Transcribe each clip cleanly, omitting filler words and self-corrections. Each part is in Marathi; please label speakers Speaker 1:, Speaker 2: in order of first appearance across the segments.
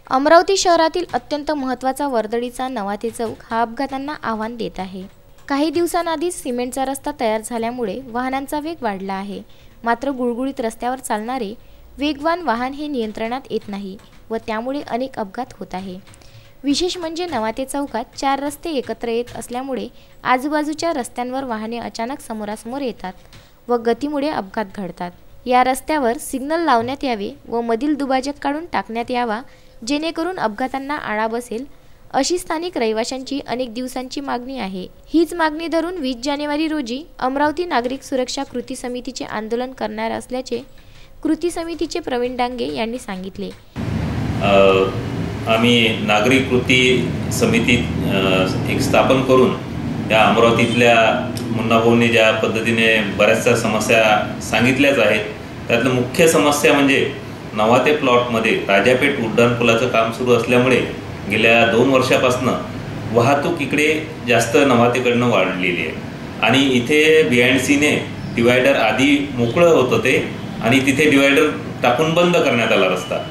Speaker 1: अमरावती शहरातील अत्यंत महत्त्वाचा वर्दळीचा नवाते चौक हा अपघातांना आव्हान देत आहे। काही दिवसांआधीच सिमेंटचा रस्ता तयार झाल्यामुळे वाहनांचा वेग वाढला आहे। मात्र गुळगुळीत रस्त्यावर चालणारे वेगवान वाहन हे नियंत्रणात येत नाही व त्यामुळे अनेक अपघात होत आहे। विशेष म्हणजे नवाते चौकात 4 रस्ते एकत्र येत असल्यामुळे आजूबाजूच्या रस्त्यांवर वाहने अचानक समोरासमोर येतात व गतीमुळे अपघात घडतात। या रस्त्यावर सिग्नल लावण्यात यावे व मधील दुभाजक काढून टाकण्यात यावा, जेणेकरून अपघातांना आळा बसेल, अशी स्थानिक रहिवाशांची अनेक दिवसांची मागणी आहे। हीच मागणी धरून 20 जानेवारी रोजी अमरावती नागरिक सुरक्षा कृती समितीचे आंदोलन करणार असल्याचे कृती समितीचे प्रवीण डांगे यांनी सांगितले।
Speaker 2: आम्ही नागरिक कृती समिती एक स्थापन करून या अमरावतीतल्या मुन्नाभाऊंनी ज्या पद्धतीने बऱ्याचशा समस्या सांगितल्याच आहेत, त्यातलं मुख्य समस्या म्हणजे नवाते प्लॉटमध्ये राजापेठ उड्डाणपुलाचं काम सुरू असल्यामुळे गेल्या 2 वर्षापासून वाहतूक इकडे जास्त नवातेकडनं वाढलेली आहे आणि इथे BNCने डिवायडर आधी मोकळं होतं ते आणि तिथे डिवायडर टाकून बंद करण्यात आला रस्ता।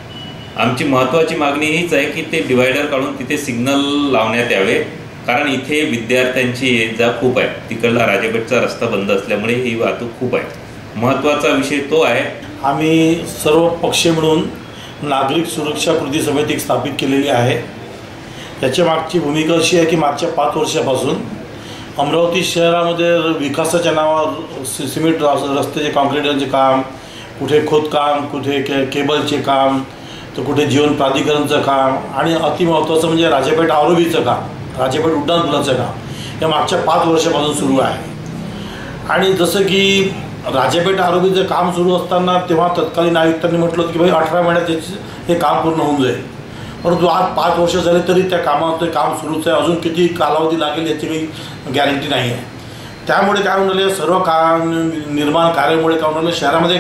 Speaker 2: आमची महत्त्वाची मागणी हीच आहे की ते डिवायडर काढून तिथे सिग्नल लावण्यात यावे, कारण इथे विद्यार्थ्यांची ये-जा खूप आहे। तिकडला राजापेठचा रस्ता बंद असल्यामुळे ही वाहतूक खूप आहे। महत्त्वाचा विषय तो आहे।
Speaker 3: आम्ही सर्व पक्ष मिळून नागरिक सुरक्षा कृती समिती स्थापित केलेली आहे। याच्या मागची भूमिका अशी आहे की मागच्या 5 वर्षापासून अमरावती शहरामध्ये विकासाच्या नावावर सिमेंट रस्त्याचे कॉन्क्रीटचे काम, कुठे खोदकाम, कुठे केबलचे काम, तर कुठे जीवन प्राधिकरणचं काम आणि अतिमहत्त्वाचं म्हणजे राजापेठ आरोबीचं काम, राजापेठ उड्डाणपुलाचं काम या मागच्या 5 वर्षापासून सुरू आहे। आणि जसं की राजापेठ आरोबीचं काम सुरू असताना तेव्हा तत्कालीन आयुक्तांनी म्हटलं होतं की भाई 18 महिन्यात हे काम पूर्ण होऊन जाईल, परंतु आज 5 वर्ष झाले तरी त्या कामाचं काम सुरूच आहे। अजून किती कालावधी लागेल याची काही गॅरंटी नाही आहे। त्यामुळे काय होणार, सर्व काम निर्माण कार्यामुळे काय होणार, शहरामध्ये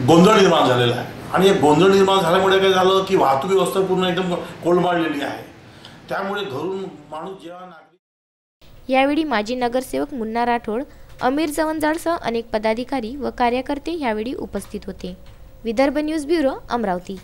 Speaker 3: गोंधळ निर्माण झालेला आहे आणि गोंधळ निर्माण झाल्यामुळे काय झालं की वाहतूक व्यवस्था पूर्ण एकदम कोलमडलेली आहे। त्यामुळे घरून माणूस जेव्हा नागरिक
Speaker 1: यावेळी माजी नगरसेवक मुन्ना राठोड, अमीर जवंजाळसह अनेक पदाधिकारी व कार्यकर्ते यावेळी उपस्थित होते। Vidarbha news bureau, Amravati.